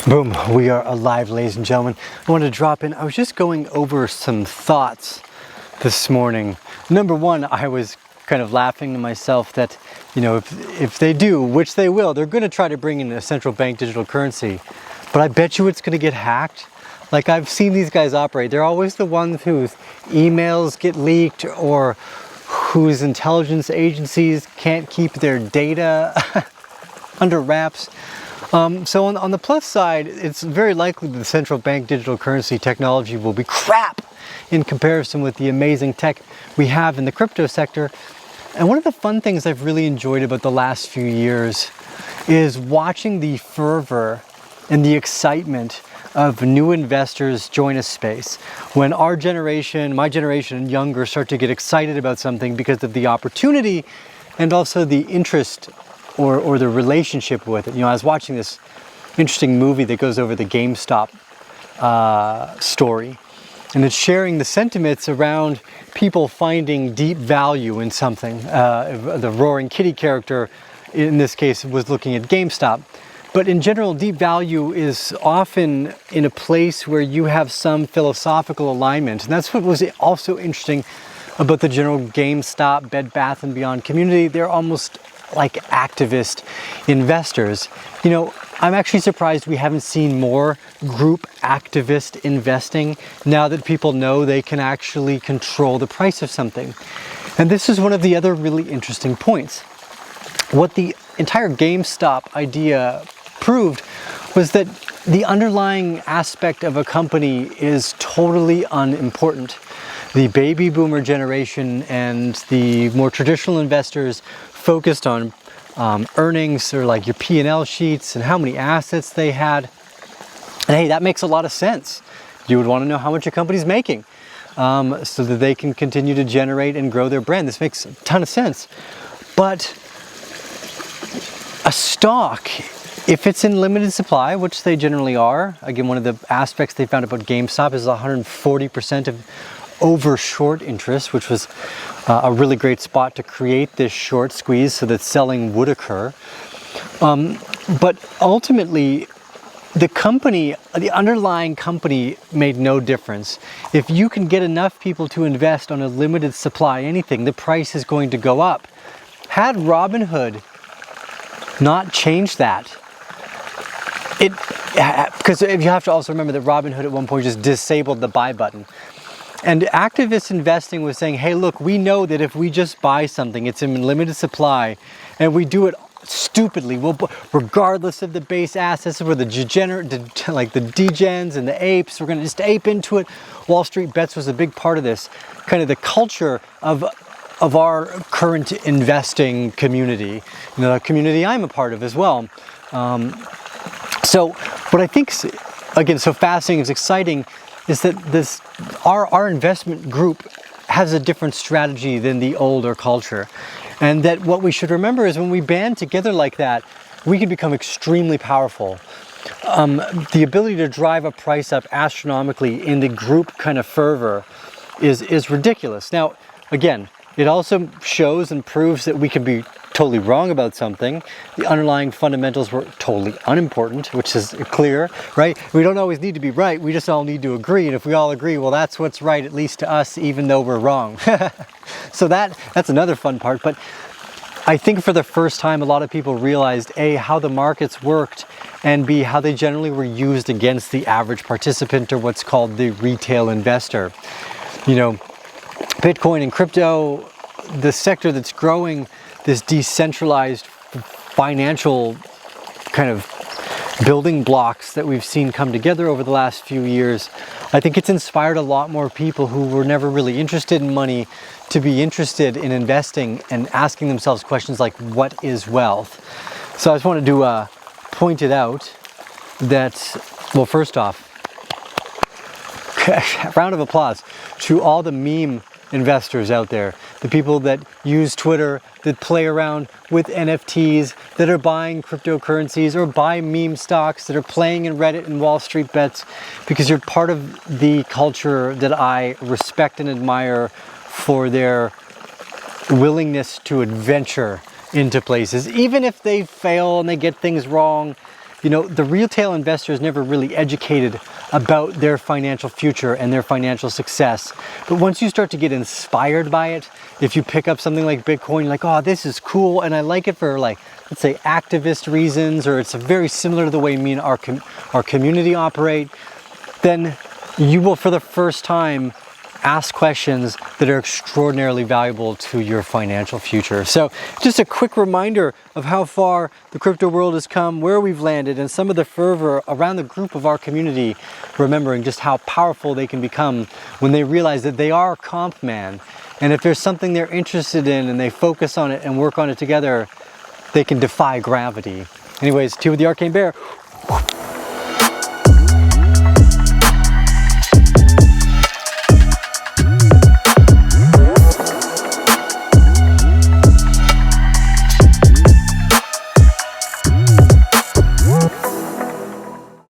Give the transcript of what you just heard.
Boom, we are alive, ladies and gentlemen. I wanted to drop in. I was just going over some thoughts this morning. Number one, I was kind of laughing to myself that, you know, if they do, which they will, they're going to try to bring in a central bank digital currency. But I bet you it's going to get hacked. Like, I've seen these guys operate. They're always the ones whose emails get leaked or whose intelligence agencies can't keep their data under wraps. So on the plus side, it's very likely that the central bank digital currency technology will be crap in comparison with the amazing tech we have in the crypto sector. And one of the fun things I've really enjoyed about the last few years is watching the fervor and the excitement of new investors join a space. When our generation, my generation and younger, start to get excited about something because of the opportunity and also the interest or the relationship with it. You know, I was watching this interesting movie that goes over the GameStop story, and it's sharing the sentiments around people finding deep value in something. The Roaring Kitty character, in this case, was looking at GameStop. But in general, deep value is often in a place where you have some philosophical alignment. And that's what was also interesting about the general GameStop, Bed Bath & Beyond community. They're almost like activist investors. You know, I'm actually surprised we haven't seen more group activist investing now that people know they can actually control the price of something. And this is one of the other really interesting points. What the entire GameStop idea proved was that the underlying aspect of a company is totally unimportant. The baby boomer generation and the more traditional investors focused on earnings, or like your P&L sheets and how many assets they had. And hey, that makes a lot of sense. You would want to know how much your company's making so that they can continue to generate and grow their brand. This makes a ton of sense. But a stock, if it's in limited supply, which they generally are, again, one of the aspects they found about GameStop is 140% of over short interest, which was a really great spot to create this short squeeze so that selling would occur. But ultimately, the company, the underlying company, made no difference. If you can get enough people to invest on a limited supply anything, the price is going to go up. Had Robinhood not changed that, because you have to also remember that Robinhood at one point just disabled the buy button. And activist investing was saying, hey, look, we know that if we just buy something, it's in limited supply, and we do it stupidly, regardless of the base assets, we're the degenerate, like the degens and the apes, we're going to just ape into it. Wall Street Bets was a big part of this, kind of the culture of our current investing community, you know, the community I'm a part of as well. So what I think, again, so fascinating, is exciting, is that our investment group has a different strategy than the older culture. And that what we should remember is when we band together like that, we can become extremely powerful. The ability to drive a price up astronomically in the group kind of fervor is ridiculous. Now, again, it also shows and proves that we can be totally wrong about something. The underlying fundamentals were totally unimportant, which is clear, right? We don't always need to be right, we just all need to agree. And if we all agree, well, that's what's right, at least to us, even though we're wrong. So that's another fun part. But I think for the first time, a lot of people realized, A, how the markets worked, and B, how they generally were used against the average participant, or what's called the retail investor. You know, Bitcoin and crypto, the sector that's growing, this decentralized financial kind of building blocks that we've seen come together over the last few years, I think it's inspired a lot more people who were never really interested in money to be interested in investing and asking themselves questions like, what is wealth? So I just wanted to point it out that, well, first off, round of applause to all the meme investors out there, the people that use Twitter, that play around with NFTs, that are buying cryptocurrencies or buy meme stocks, that are playing in Reddit and Wall Street Bets, because you're part of the culture that I respect and admire for their willingness to adventure into places. Even if they fail and they get things wrong, you know, the retail investor is never really educated about their financial future and their financial success. But once you start to get inspired by it, if you pick up something like Bitcoin, you're like, oh, this is cool, and I like it for, like, let's say activist reasons, or it's very similar to the way me and our community operate, then you will, for the first time, ask questions that are extraordinarily valuable to your financial future. So just a quick reminder of how far the crypto world has come, where we've landed, and some of the fervor around the group of our community, remembering just how powerful they can become when they realize that they are comp man. And if there's something they're interested in and they focus on it and work on it together, they can defy gravity. Anyways, Tea with the Arcane Bear.